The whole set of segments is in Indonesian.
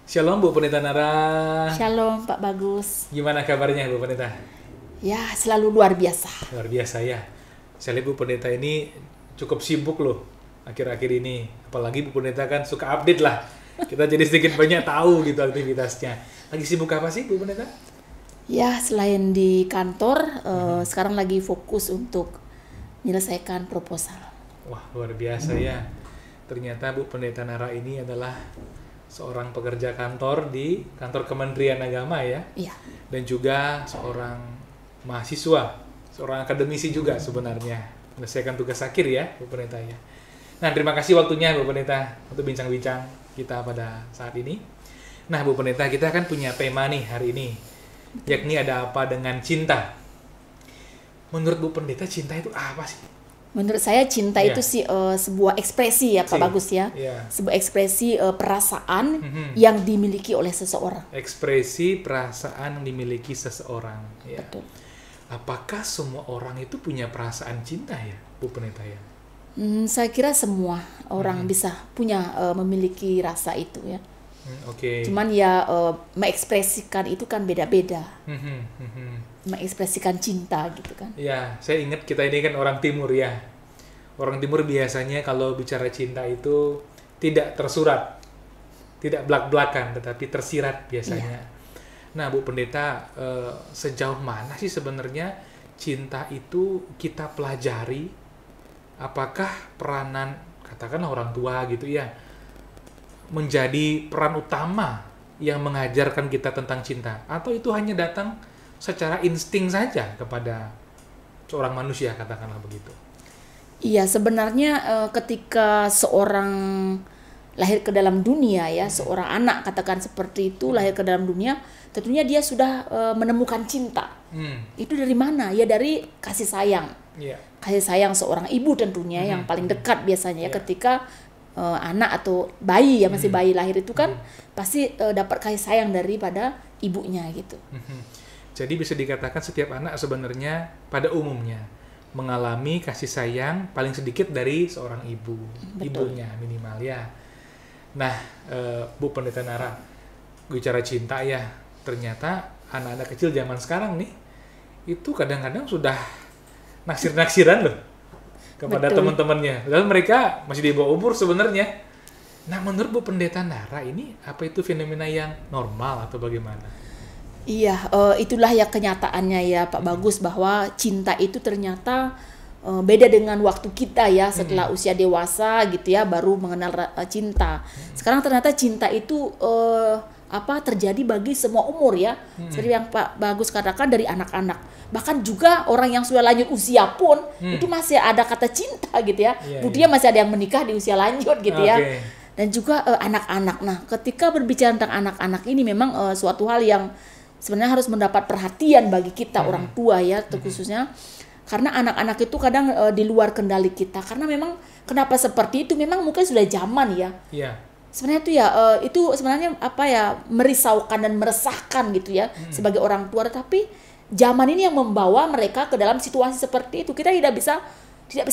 Shalom Bu Pendeta Nara. Shalom Pak Bagus. Gimana kabarnya Bu Pendeta? Ya, selalu luar biasa. Luar biasa ya. Saya lihat Bu Pendeta ini cukup sibuk loh akhir-akhir ini. Apalagi Bu Pendeta kan suka update lah. Kita jadi sedikit banyak tahu gitu aktivitasnya. Lagi sibuk apa sih Bu Pendeta? Ya, selain di kantor, sekarang lagi fokus untuk menyelesaikan proposal. Wah, luar biasa ya. Ternyata Bu Pendeta Nara ini adalah seorang pekerja kantor di kantor Kementerian Agama ya. Iya. Dan juga seorang mahasiswa, seorang akademisi juga sebenarnya, menyelesaikan tugas akhir ya Bu Pendeta ya. Nah, terima kasih waktunya Bu Pendeta untuk bincang-bincang kita pada saat ini. Nah Bu Pendeta, kita kan punya tema nih hari ini, yakni ada apa dengan cinta. Menurut Bu Pendeta, cinta itu apa sih? Menurut saya cinta Iya. itu sih sebuah ekspresi ya Pak Bagus ya. Iya. Sebuah ekspresi perasaan Mhm. yang dimiliki oleh seseorang. Ekspresi perasaan yang dimiliki seseorang ya. Betul. Apakah semua orang itu punya perasaan cinta ya Bu Pendeta ya? Saya kira semua orang bisa punya memiliki rasa itu ya. Oke. Cuman ya mengekspresikan itu kan beda-beda. Mhm, mhm. Mengekspresikan cinta gitu kan. Ya, saya ingat kita ini kan orang Timur ya. Orang Timur biasanya kalau bicara cinta itu tidak tersurat, tidak blak-blakan, tetapi tersirat biasanya. Nah, Bu Pendeta, sejauh mana sih sebenarnya cinta itu kita pelajari? Apakah peranan, katakanlah orang tua gitu ya, menjadi peran utama yang mengajarkan kita tentang cinta? Atau itu hanya datang secara insting saja kepada seorang manusia, katakanlah begitu? Iya, sebenarnya ketika seorang lahir ke dalam dunia ya, seorang anak katakan seperti itu lahir ke dalam dunia, tentunya dia sudah menemukan cinta. Itu dari mana? Ya dari kasih sayang. Iya. Kasih sayang seorang ibu tentunya yang paling dekat biasanya ya ketika anak atau bayi ya masih bayi lahir itu kan pasti dapat kasih sayang daripada ibunya gitu. Jadi bisa dikatakan setiap anak sebenarnya pada umumnya mengalami kasih sayang paling sedikit dari seorang ibu, Betul. ibunya minimal ya. Nah, Bu Pendeta Nara, bicara cinta ya, ternyata anak-anak kecil zaman sekarang nih itu kadang-kadang sudah naksir-naksiran loh kepada Betul. teman-temannya. Padahal mereka masih di bawah umur sebenarnya. Nah, menurut Bu Pendeta Nara ini apa itu fenomena yang normal atau bagaimana? Iya, itulah ya kenyataannya ya Pak Bagus bahwa cinta itu ternyata beda dengan waktu kita ya setelah usia dewasa gitu ya baru mengenal cinta. Sekarang ternyata cinta itu terjadi bagi semua umur ya. Seperti yang Pak Bagus katakan dari anak-anak. Bahkan juga orang yang sudah lanjut usia pun itu masih ada kata cinta gitu ya. Iya, Buktinya masih ada yang menikah di usia lanjut gitu ya. Oke. Dan juga anak-anak. Nah, ketika berbicara tentang anak-anak ini memang suatu hal yang sebenarnya harus mendapat perhatian bagi kita orang tua ya, khususnya karena anak-anak itu kadang di luar kendali kita. Karena memang kenapa seperti itu? Memang mungkin sudah zaman ya. Iya. Sebenarnya itu ya itu sebenarnya merisaukan dan meresahkan gitu ya sebagai orang tua. Tapi zaman ini yang membawa mereka ke dalam situasi seperti itu. Kita tidak bisa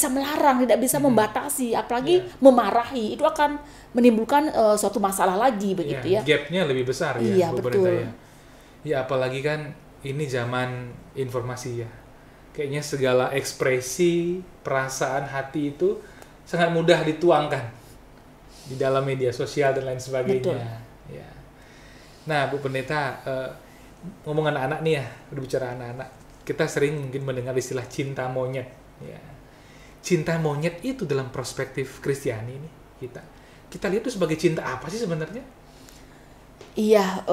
melarang, tidak bisa membatasi, apalagi memarahi. Itu akan menimbulkan suatu masalah lagi begitu ya. Gapnya lebih besar ya, Iya, Bu betul. Pendeta ya. Ya apalagi kan ini zaman informasi ya. Kayaknya segala ekspresi, perasaan hati itu sangat mudah dituangkan di dalam media sosial dan lain sebagainya. Betul. Ya. Nah, Bu Pendeta, ngomong anak-anak nih ya, berbicara anak-anak, kita sering mungkin mendengar istilah cinta monyet. Ya. Cinta monyet itu dalam perspektif Kristiani ini kita lihat itu sebagai cinta apa sih sebenarnya? Iya,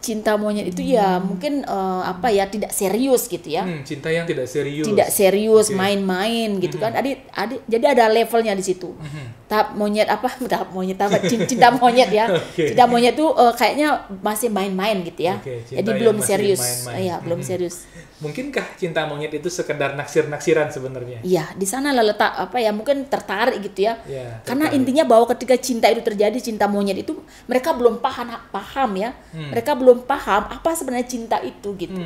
cinta monyet itu ya mungkin tidak serius gitu ya. Cinta yang tidak serius. Tidak serius, Oke. main-main gitu kan. Jadi ada levelnya di situ. Tahap monyet cinta monyet ya. Oke. Cinta monyet tuh kayaknya masih main-main gitu ya. Oke, cinta Jadi yang belum masih serius. main-main. Iya, belum serius. Mungkinkah cinta monyet itu sekedar naksir-naksiran sebenarnya? Iya, di sana lah letak mungkin tertarik gitu ya. Ya, Karena tertarik. intinya bahwa ketika cinta itu terjadi, cinta monyet itu mereka belum paham ya. Mereka belum paham apa sebenarnya cinta itu gitu.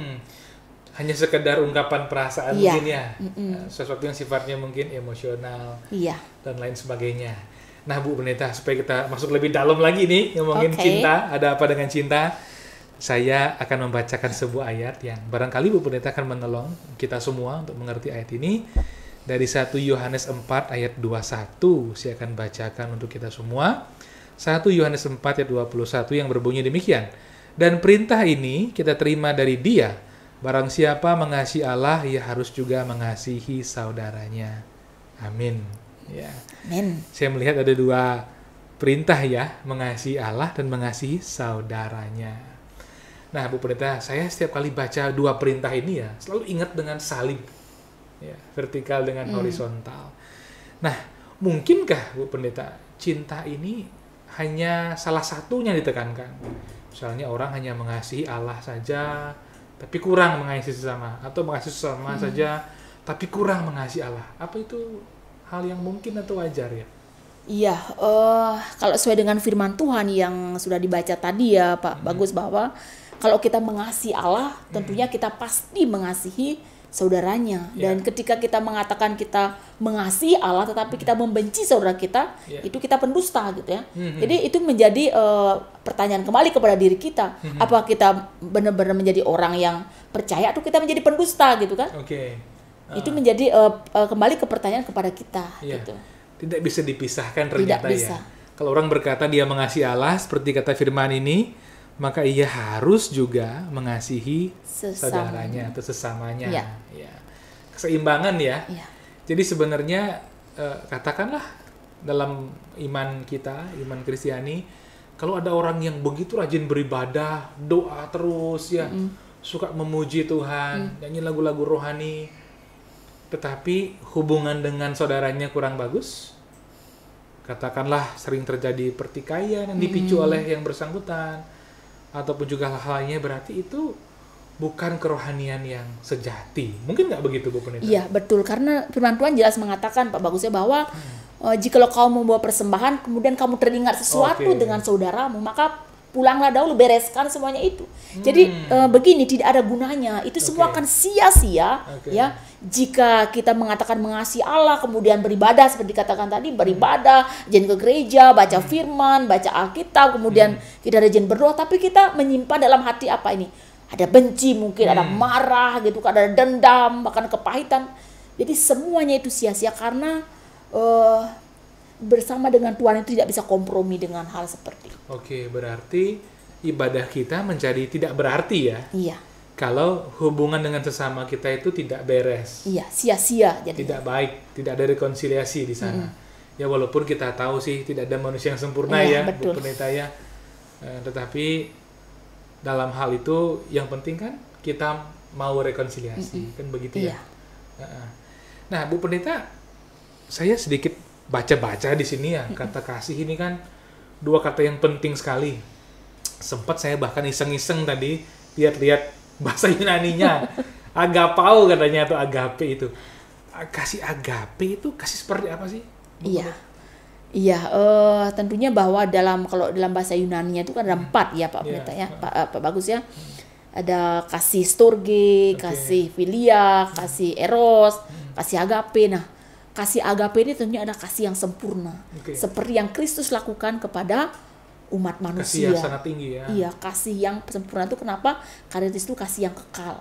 Hanya sekedar ungkapan perasaan Iya. mungkin ya. Sesuatu yang sifatnya mungkin emosional Iya. dan lain sebagainya. Nah, Bu Pendeta, supaya kita masuk lebih dalam lagi nih ngomongin cinta, ada apa dengan cinta? Saya akan membacakan sebuah ayat yang barangkali Bu Pendeta akan menolong kita semua untuk mengerti ayat ini. Dari 1 Yohanes 4 ayat 21, saya akan bacakan untuk kita semua. 1 Yohanes 4 ayat 21 yang berbunyi demikian. Dan perintah ini kita terima dari Dia. Barang siapa mengasihi Allah, ia harus juga mengasihi saudaranya. Amin. Ya. Amin. Saya melihat ada 2 perintah ya, mengasihi Allah dan mengasihi saudaranya. Nah, Bu Pendeta, saya setiap kali baca 2 perintah ini ya, selalu ingat dengan salib. Ya, vertikal dengan horizontal. Nah, mungkinkah Bu Pendeta, cinta ini hanya salah satunya ditekankan? Misalnya orang hanya mengasihi Allah saja, tapi kurang mengasihi sesama, atau mengasihi sesama saja, tapi kurang mengasihi Allah. Apa itu hal yang mungkin atau wajar ya? Iya, kalau sesuai dengan firman Tuhan yang sudah dibaca tadi ya Pak Bagus, bahwa kalau kita mengasihi Allah, tentunya kita pasti mengasihi saudaranya. Dan ketika kita mengatakan kita mengasihi Allah, tetapi kita membenci saudara kita, itu kita pendusta gitu ya. Jadi itu menjadi pertanyaan kembali kepada diri kita. Apa kita benar-benar menjadi orang yang percaya atau kita menjadi pendusta gitu kan? Itu menjadi kembali ke pertanyaan kepada kita gitu. Tidak bisa dipisahkan ternyata. Tidak bisa. Kalau orang berkata dia mengasihi Allah seperti kata firman ini, maka ia harus juga mengasihi saudaranya atau sesamanya. Ya. Keseimbangan ya. Jadi sebenarnya katakanlah dalam iman kita, iman Kristiani, kalau ada orang yang begitu rajin beribadah, doa terus ya, suka memuji Tuhan, nyanyi lagu-lagu rohani, tetapi hubungan dengan saudaranya kurang bagus, katakanlah sering terjadi pertikaian yang dipicu oleh yang bersangkutan, ataupun juga hal-halnya, berarti itu bukan kerohanian yang sejati. Mungkin nggak begitu, Bu Pendeta? Iya, betul. Karena firman Tuhan jelas mengatakan, Pak Bagusnya, bahwa jikalau kamu membawa persembahan, kemudian kamu teringat sesuatu dengan saudaramu, maka pulanglah dahulu, bereskan semuanya itu. Jadi begini, tidak ada gunanya. Itu semua akan sia-sia ya. Jika kita mengatakan mengasihi Allah, kemudian beribadah seperti dikatakan tadi, beribadah, rajin ke gereja, baca firman, baca Alkitab, kemudian kita rajin berdoa, tapi kita menyimpan dalam hati apa ini? Ada benci mungkin, ada marah gitu, ada dendam, bahkan kepahitan. Jadi semuanya itu sia-sia karena bersama dengan Tuhan itu tidak bisa kompromi dengan hal seperti itu. Oke, berarti ibadah kita menjadi tidak berarti ya? Iya. Kalau hubungan dengan sesama kita itu tidak beres. Iya, sia-sia jadi. Tidak baik, tidak ada rekonsiliasi di sana. Ya walaupun kita tahu sih tidak ada manusia yang sempurna ya, betul. Bu Pendeta ya. Tetapi dalam hal itu yang penting kan kita mau rekonsiliasi, kan begitu ya. Nah, Bu Pendeta, saya sedikit baca-baca di sini ya, kata kasih ini kan 2 kata yang penting sekali. Sempat saya bahkan iseng-iseng tadi lihat-lihat bahasa Yunaninya. Agapao katanya, atau agape itu. Kasih agape itu kasih seperti apa sih? Iya, tentunya bahwa kalau dalam bahasa Yunaninya itu kan ada 4 ya Pak Pendeta ya, Pak Bagus ya. Ada kasih storge, kasih filia, kasih eros, kasih agape. Nah, kasih agape ini tentunya ada kasih yang sempurna. Seperti yang Kristus lakukan kepada umat manusia. Kasih yang sangat tinggi ya. Iya, kasih yang sempurna itu kenapa? Karena itu kasih yang kekal.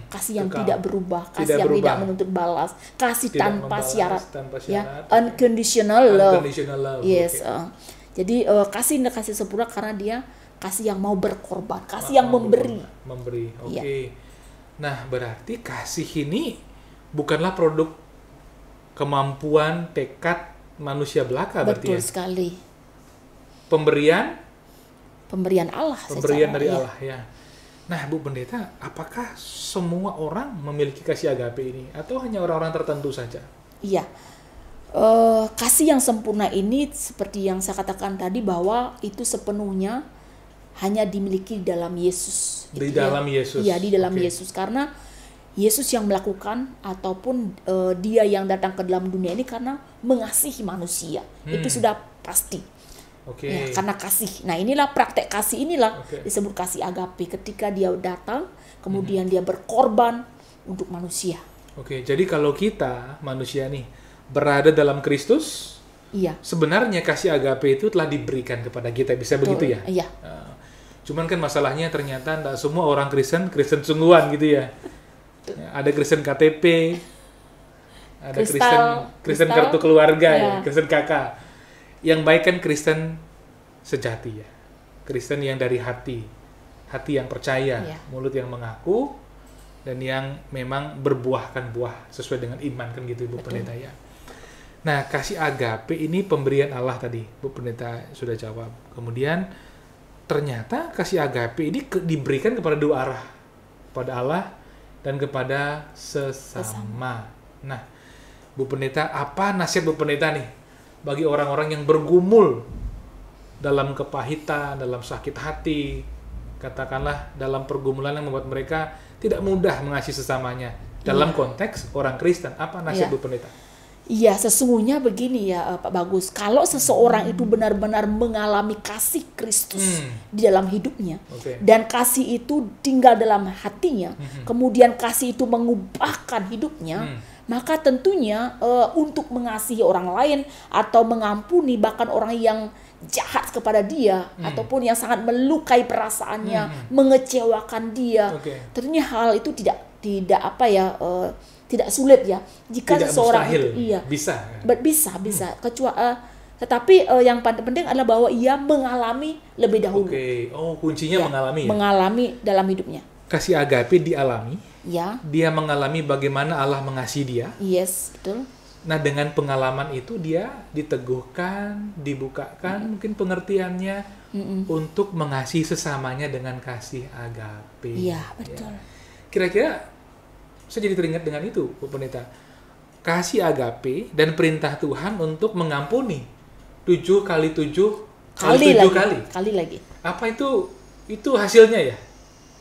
Kasih yang tidak berubah, kasih yang tidak menuntut balas, kasih tanpa syarat. Ya, unconditional love. Yes. Jadi kasih sempurna karena dia kasih yang mau berkorban, kasih yang memberi. Oke. Nah, berarti kasih ini bukanlah produk kemampuan, tekad manusia belaka berarti ya? Betul sekali. Pemberian Allah. Pemberian dari Allah ya. Nah, Bu Pendeta, apakah semua orang memiliki kasih agape ini atau hanya orang-orang tertentu saja? Iya. Kasih yang sempurna ini seperti yang saya katakan tadi, bahwa itu sepenuhnya hanya dimiliki dalam Yesus. Di dalam Yesus. Iya, di dalam Yesus, karena Yesus yang melakukan ataupun dia yang datang ke dalam dunia ini karena mengasihi manusia. Itu sudah pasti. Ya, karena kasih. Nah, inilah praktek kasih inilah disebut kasih agape. Ketika dia datang, kemudian dia berkorban untuk manusia. Jadi kalau kita manusia nih berada dalam Kristus, Iya. Sebenarnya kasih agape itu telah diberikan kepada kita, bisa Betul. begitu ya? Iya. Cuman kan masalahnya ternyata tidak semua orang Kristen sungguhan gitu ya. Ada Kristen KTP, ada Kristen kartu keluarga ya, Kristen kakak. Yang baik kan Kristen sejati ya. Kristen yang dari hati yang percaya, mulut yang mengaku, dan yang memang berbuahkan buah sesuai dengan iman kan gitu Ibu Pendeta ya. Nah, kasih agape ini pemberian Allah tadi, Bu Pendeta sudah jawab. Kemudian ternyata kasih agape ini diberikan kepada dua arah, kepada Allah dan kepada sesama. Nah, Bu Pendeta, apa nasihat Bu Pendeta nih bagi orang-orang yang bergumul dalam kepahitan, dalam sakit hati, katakanlah dalam pergumulan yang membuat mereka tidak mudah mengasihi sesamanya. Dalam konteks orang Kristen, apa nasihat Bu Pendeta? Iya, sesungguhnya begini ya Pak Bagus, kalau seseorang itu benar-benar mengalami kasih Kristus di dalam hidupnya, dan kasih itu tinggal dalam hatinya, kemudian kasih itu mengubahkan hidupnya, maka tentunya untuk mengasihi orang lain atau mengampuni bahkan orang yang jahat kepada dia ataupun yang sangat melukai perasaannya, mengecewakan dia, tentunya hal itu tidak tidak sulit ya jika tidak seseorang mustahil. Itu bisa kecuali tetapi yang paling penting adalah bahwa ia mengalami lebih dahulu. Kuncinya mengalami dalam hidupnya. Kasih agape dialami. Ya. Dia mengalami bagaimana Allah mengasihi dia. Yes, betul. Nah, dengan pengalaman itu dia diteguhkan, dibukakan mungkin pengertiannya untuk mengasihi sesamanya dengan kasih agape. Iya, betul. Kira-kira saya jadi teringat dengan itu, Bu Pendeta. Kasih agape dan perintah Tuhan untuk mengampuni 7 kali 7 kali 7 kali lagi. Apa itu hasilnya ya?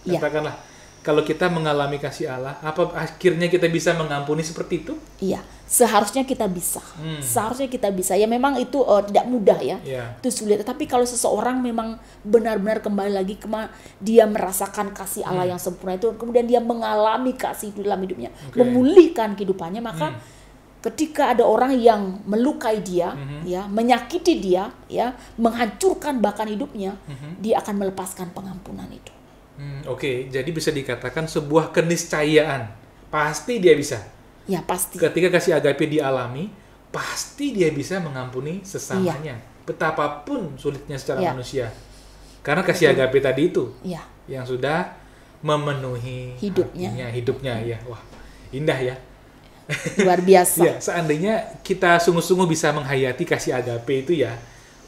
Katakanlah, kalau kita mengalami kasih Allah, apa akhirnya kita bisa mengampuni seperti itu? Iya, seharusnya kita bisa. Seharusnya kita bisa. Ya memang itu tidak mudah ya. Itu sulit. Tapi kalau seseorang memang benar-benar kembali lagi dia merasakan kasih Allah yang sempurna itu, kemudian dia mengalami kasih itu dalam hidupnya, memulihkan kehidupannya, maka ketika ada orang yang melukai dia, ya, menyakiti dia, ya, menghancurkan bahkan hidupnya, dia akan melepaskan pengampunan itu. Jadi bisa dikatakan sebuah keniscayaan. Pasti dia bisa. Ya, pasti. Ketika kasih agape dialami, pasti dia bisa mengampuni sesamanya. Betapapun sulitnya secara manusia. Karena kasih agape tadi itu yang sudah memenuhi hidupnya ya. Wah, indah ya. Luar biasa. Ya, seandainya kita sungguh-sungguh bisa menghayati kasih agape itu ya,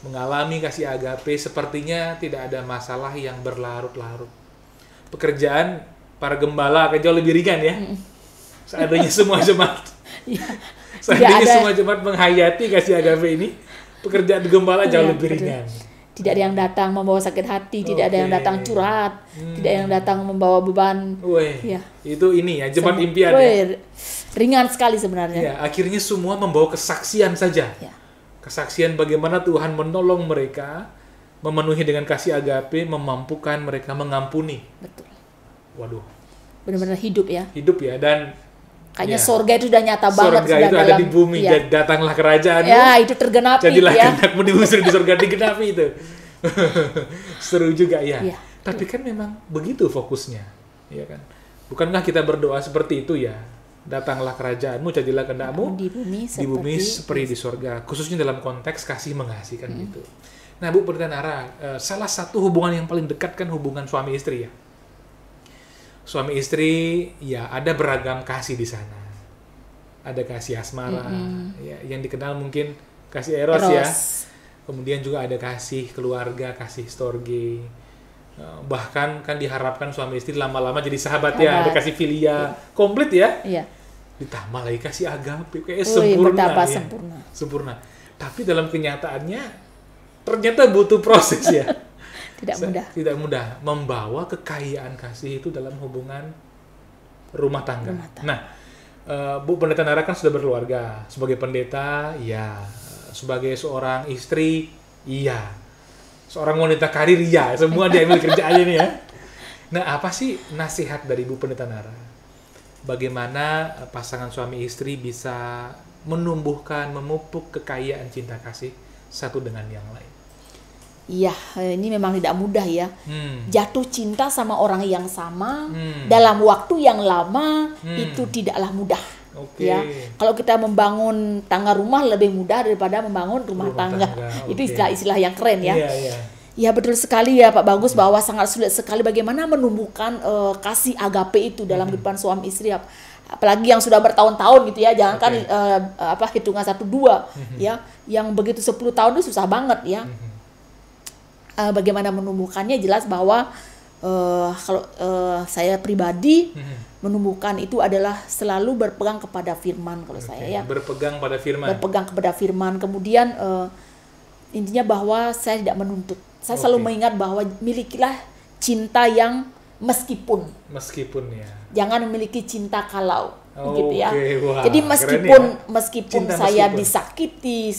mengalami kasih agape, sepertinya tidak ada masalah yang berlarut-larut. Pekerjaan para gembala akan jauh lebih ringan ya. Seandainya semua jemaat semua jemaat menghayati kasih agape ini, pekerjaan gembala jauh lebih ringan. Tidak ada yang datang membawa sakit hati, tidak ada yang datang curhat, tidak ada yang datang membawa beban. Itu ini ya, jemaat impian ya. Ringan sekali sebenarnya. Ya, akhirnya semua membawa kesaksian saja. Kesaksian bagaimana Tuhan menolong mereka, memenuhi dengan kasih agape, memampukan mereka mengampuni. Betul. Waduh. Benar-benar hidup ya. Hidup ya, dan kayaknya surga itu sudah nyata banget. Surga itu ada di bumi, datanglah kerajaanmu. Ya, itu tergenapi. Jadilah kehendakmu di bumi di surga digenapi itu. Seru juga ya. Tapi kan memang begitu fokusnya, ya kan? Bukankah kita berdoa seperti itu ya? Datanglah kerajaanmu, jadilah kehendakmu di bumi seperti di surga. Khususnya dalam konteks kasih mengasihi kan gitu. Nah, Bu Pendeta Nara, salah satu hubungan yang paling dekat kan hubungan suami istri ya. Suami istri ya ada beragam kasih di sana. Ada kasih asmara, ya, yang dikenal mungkin kasih eros ya. Kemudian juga ada kasih keluarga, kasih storge. Bahkan kan diharapkan suami istri lama-lama jadi sahabat ya. Ada kasih filia, komplit ya. Ditambah lagi kasih agape, kayak sempurna ya. Sempurna. Tapi dalam kenyataannya ternyata butuh proses ya. Tidak mudah membawa kekayaan kasih itu dalam hubungan rumah tangga. Nah, Bu Pendeta Nara kan sudah berkeluarga. Sebagai pendeta, ya. Sebagai seorang istri, iya. Seorang wanita karir, iya. Semua diambil kerjaannya nih ya. Nah, apa sih nasihat dari Bu Pendeta Nara? Bagaimana pasangan suami istri bisa menumbuhkan, memupuk kekayaan cinta kasih satu dengan yang lain? Iya, ini memang tidak mudah ya. Jatuh cinta sama orang yang sama dalam waktu yang lama itu tidaklah mudah. Oke. Ya, kalau kita membangun tangga rumah lebih mudah daripada membangun rumah tangga. Itu istilah-istilah yang keren ya. Ya betul sekali ya Pak Bagus, bahwa sangat sulit sekali bagaimana menumbuhkan kasih agape itu dalam kehidupan suami istri. Apalagi yang sudah bertahun-tahun gitu ya, jangan kan hitungan 1-2 ya, yang begitu 10 tahun itu susah banget ya. Bagaimana menumbuhkannya, jelas bahwa kalau saya pribadi menumbuhkan itu adalah selalu berpegang kepada firman kalau saya ya. Berpegang pada firman. Berpegang kepada firman. Kemudian intinya bahwa saya tidak menuntut. Saya selalu mengingat bahwa milikilah cinta yang meskipun ya. Jangan memiliki cinta kalau gitu ya. Wah, jadi meskipun saya disakiti,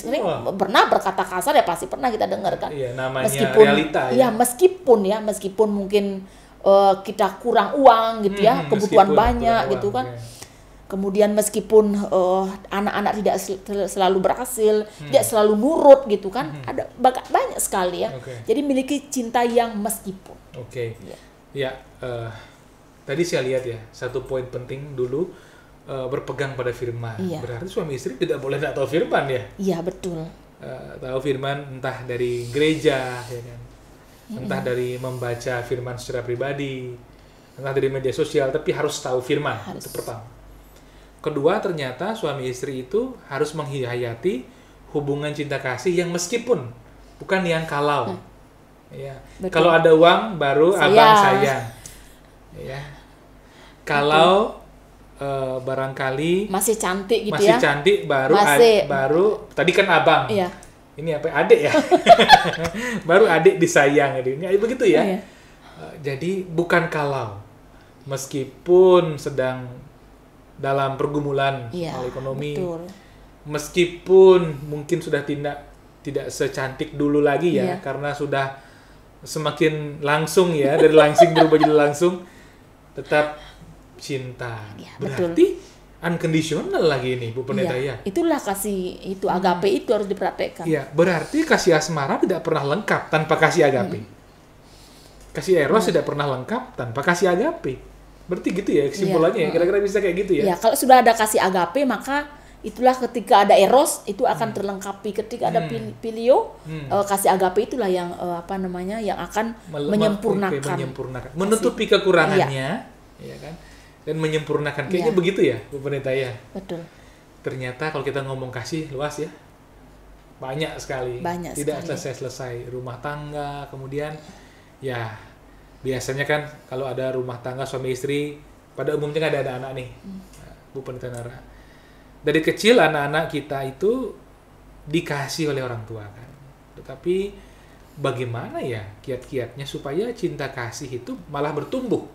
pernah berkata kasar ya, pasti pernah kita dengar kan. Iya, namanya meskipun realita ya. Meskipun mungkin kita kurang uang gitu ya, kebutuhan banyak gitu kan. Kemudian meskipun anak-anak tidak selalu berhasil, tidak selalu nurut gitu kan, ada banyak sekali ya. Jadi miliki cinta yang meskipun. Tadi saya lihat ya, satu poin penting dulu, berpegang pada firman. Berarti suami istri tidak boleh tidak tahu firman ya? Iya, betul. Tahu firman entah dari gereja, ya kan? Entah dari membaca firman secara pribadi, entah dari media sosial, tapi harus tahu firman. Itu pertama. Kedua, ternyata suami istri itu harus menghayati hubungan cinta kasih yang meskipun, bukan yang kalau. Ya. Kalau ada uang baru abang sayang. Ya. Kalau barangkali masih cantik gitu masih cantik baru tadi kan abang. Iya. Ini apa adik ya? Baru adik disayang ini begitu ya. Jadi bukan kalau, meskipun sedang dalam pergumulan ekonomi, meskipun mungkin sudah tidak secantik dulu lagi ya, karena sudah semakin langsung ya, dari langsing berubah jadi langsung, tetap cinta. Berarti unconditional lagi ini Bu Pendeta ya. Itulah kasih itu, agape itu harus dipraktekkan. Iya, berarti kasih asmara tidak pernah lengkap tanpa kasih agape. Kasih eros tidak pernah lengkap tanpa kasih agape. Berarti gitu ya kesimpulannya ya, kira-kira bisa kayak gitu ya. Ya, kalau sudah ada kasih agape, maka itulah ketika ada eros itu akan terlengkapi. Ketika ada filio, kasih agape itulah yang yang akan menyempurnakan. Menutupi kekurangannya, ya kan? Dan menyempurnakan. Kayaknya begitu ya, Bu Pendeta ya. Betul. Ternyata kalau kita ngomong kasih luas ya. Banyak sekali. Tidak selesai-selesai. Rumah tangga, kemudian ya biasanya kan kalau ada rumah tangga suami istri, pada umumnya kan ada anak-anak nih. Bu Pendeta Nara. Dari kecil anak-anak kita itu dikasih oleh orang tua kan. Tetapi bagaimana ya kiat-kiatnya supaya cinta kasih itu malah bertumbuh,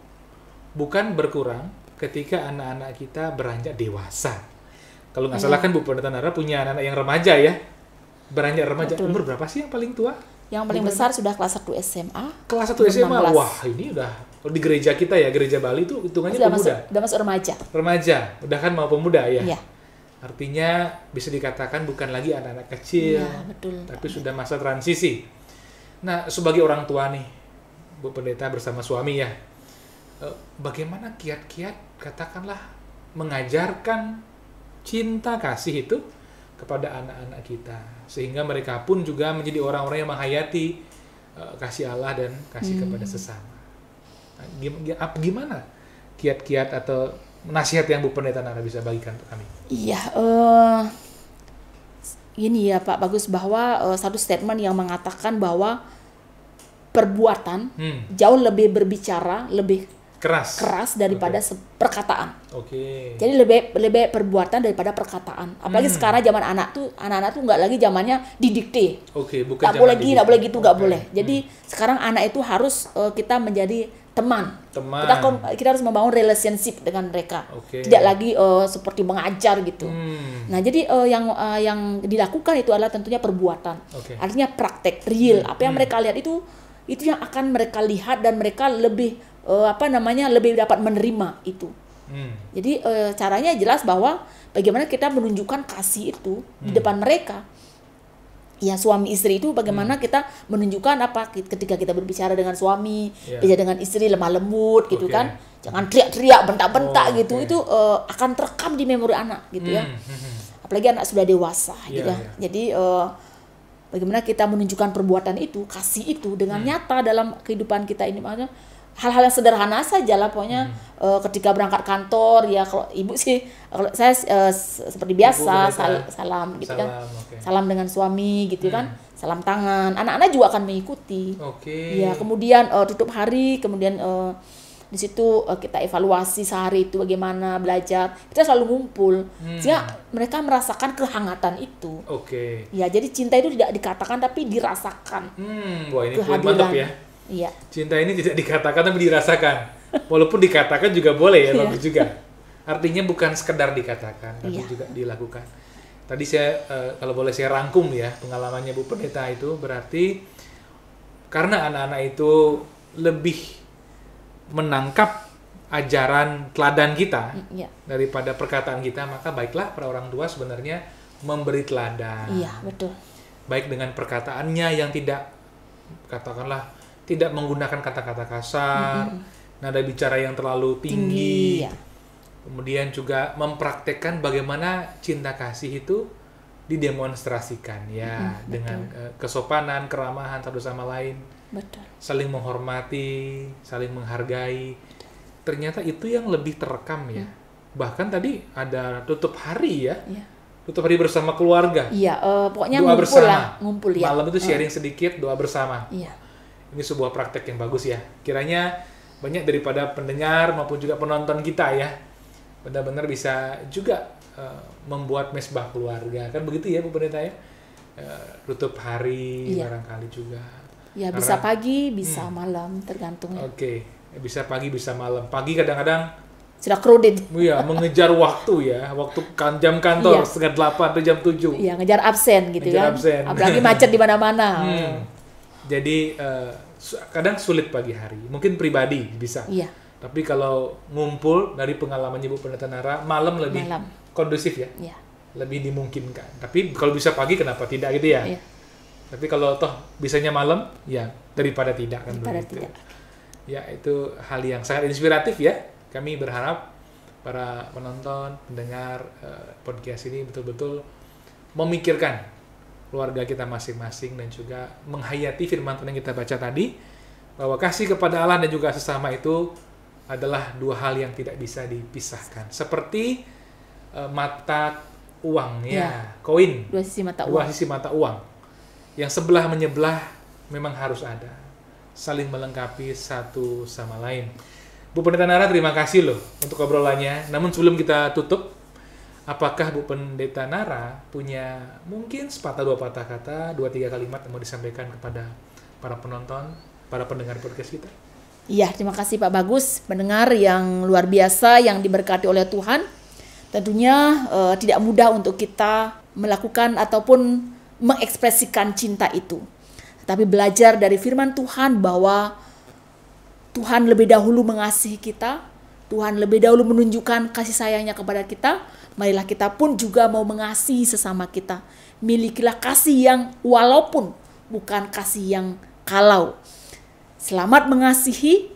bukan berkurang ketika anak-anak kita beranjak dewasa. Kalau nggak salah kan Bu Pendeta Nara punya anak-anak yang remaja ya. Beranjak remaja. Betul. Umur berapa sih yang paling tua? Yang paling besar sudah kelas 1 SMA. Kelas 1 SMA. 16. Wah, ini udah di gereja kita ya, gereja Bali itu hitungannya pemuda. Udah masuk remaja. Remaja, udah kan mau pemuda ya. Iya. Artinya bisa dikatakan bukan lagi anak-anak kecil, tapi sudah masa transisi. Nah, sebagai orang tua nih, Bu Pendeta bersama suami ya, bagaimana kiat-kiat katakanlah mengajarkan cinta kasih itu kepada anak-anak kita, sehingga mereka pun juga menjadi orang-orang yang menghayati kasih Allah dan kasih kepada sesama. Nah, gimana kiat-kiat atau nasihat yang Bu Pendeta Nara bisa bagikan untuk kami? Iya, ini ya Pak Bagus, bahwa satu statement yang mengatakan bahwa perbuatan jauh lebih berbicara, lebih keras daripada perkataan. Jadi lebih perbuatan daripada perkataan. Apalagi sekarang zaman anak-anak tuh nggak lagi zamannya didikte. Nggak boleh gini, nggak boleh gitu, nggak boleh. Jadi sekarang anak itu harus kita menjadi teman. Kita harus membangun relationship dengan mereka. Tidak lagi seperti mengajar gitu. Nah, jadi yang dilakukan itu adalah tentunya perbuatan. Artinya praktek real. Apa yang mereka lihat itu yang akan mereka lihat, dan mereka lebih lebih dapat menerima itu. Jadi caranya jelas bahwa bagaimana kita menunjukkan kasih itu di depan mereka. Ya, suami istri itu bagaimana kita menunjukkan apa ketika kita berbicara dengan suami, bicara dengan istri lemah lembut gitu kan. Jangan teriak-teriak, bentak-bentak gitu. Itu akan terekam di memori anak gitu ya. Apalagi anak sudah dewasa gitu ya. Jadi bagaimana kita menunjukkan perbuatan itu, kasih itu dengan nyata dalam kehidupan kita ini, makanya hal-hal yang sederhana saja lah pokoknya. Ketika berangkat kantor ya, kalau ibu sih, kalau saya seperti biasa salam gitu kan, salam dengan suami gitu kan, salam tangan, anak-anak juga akan mengikuti. Ya, kemudian tutup hari, kemudian di situ kita evaluasi sehari itu bagaimana belajar, kita selalu ngumpul sehingga mereka merasakan kehangatan itu. Ya, jadi cinta itu tidak dikatakan tapi dirasakan. Wah, ini poin mantap ya. Iya. Cinta ini tidak dikatakan tapi dirasakan. Walaupun dikatakan juga boleh ya, bagus juga. Artinya bukan sekedar dikatakan, tapi juga dilakukan. Tadi saya, kalau boleh saya rangkum ya, pengalamannya Bu Pendeta itu berarti karena anak-anak itu lebih menangkap ajaran teladan kita daripada perkataan kita, maka baiklah para orang tua sebenarnya memberi teladan. Iya, betul. Baik dengan perkataannya yang tidak, katakanlah, tidak menggunakan kata-kata kasar, nada bicara yang terlalu tinggi. Kemudian juga mempraktekkan bagaimana cinta kasih itu didemonstrasikan ya, dengan kesopanan, keramahan satu sama lain. Betul. Saling menghormati, saling menghargai. Ternyata itu yang lebih terekam ya. Bahkan tadi ada tutup hari ya. Tutup hari bersama keluarga. Iya, pokoknya doa ngumpul bersama. lah, ngumpul ya. Malam itu sharing sedikit, doa bersama. Iya. Ini sebuah praktek yang bagus ya. Kiranya banyak daripada pendengar maupun juga penonton kita ya, benar-benar bisa juga membuat mesbah keluarga. Kan begitu ya Bu Pendeta ya? Tutup hari barangkali juga. Ya, bisa pagi, bisa malam, tergantung ya. Bisa pagi, bisa malam. Pagi kadang-kadang sudah crowded. Iya, mengejar waktu ya. Waktu jam kantor setengah 8 atau jam 7. Iya, ngejar absen gitu kan. Absen. Apalagi macet di mana-mana. Jadi kadang sulit pagi hari. Mungkin pribadi bisa. Iya. Tapi kalau ngumpul dari pengalamannya Bu Pendeta Nara, malam lebih kondusif ya. Iya. Lebih dimungkinkan. Tapi kalau bisa pagi kenapa tidak gitu ya? Iya. Tapi kalau toh bisanya malam, ya daripada tidak kan begitu. Tidak. Ya, itu hal yang sangat inspiratif ya. Kami berharap para penonton, pendengar podcast ini betul-betul memikirkan keluarga kita masing-masing dan juga menghayati firman Tuhan yang kita baca tadi, bahwa kasih kepada Allah dan juga sesama itu adalah dua hal yang tidak bisa dipisahkan. Seperti mata uang ya, koin. Dua sisi mata uang. Yang sebelah menyebelah memang harus ada. Saling melengkapi satu sama lain. Bu Pendeta Nara, terima kasih loh untuk obrolannya. Namun sebelum kita tutup, apakah Bu Pendeta Nara punya mungkin sepatah dua patah kata, 2-3 kalimat yang mau disampaikan kepada para penonton, para pendengar podcast kita? Iya, terima kasih Pak Bagus, pendengar yang luar biasa yang diberkati oleh Tuhan. Tentunya tidak mudah untuk kita melakukan ataupun mengekspresikan cinta itu. Tapi belajar dari firman Tuhan bahwa Tuhan lebih dahulu mengasihi kita, Tuhan lebih dahulu menunjukkan kasih sayangnya kepada kita. Marilah kita pun juga mau mengasihi sesama kita. Milikilah kasih yang walaupun bukan kasih yang kalau. Selamat mengasihi,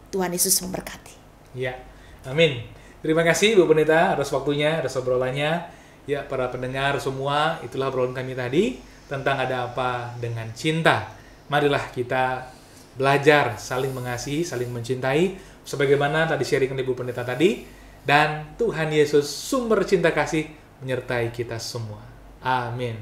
Tuhan Yesus memberkati. Ya, amin. Terima kasih Bu Pendeta atas waktunya, atas obrolannya. Ya, para pendengar semua, itulah obrolan kami tadi tentang ada apa dengan cinta. Marilah kita belajar saling mengasihi, saling mencintai, sebagaimana tadi sharing Ibu Pendeta tadi, dan Tuhan Yesus sumber cinta kasih menyertai kita semua. Amin.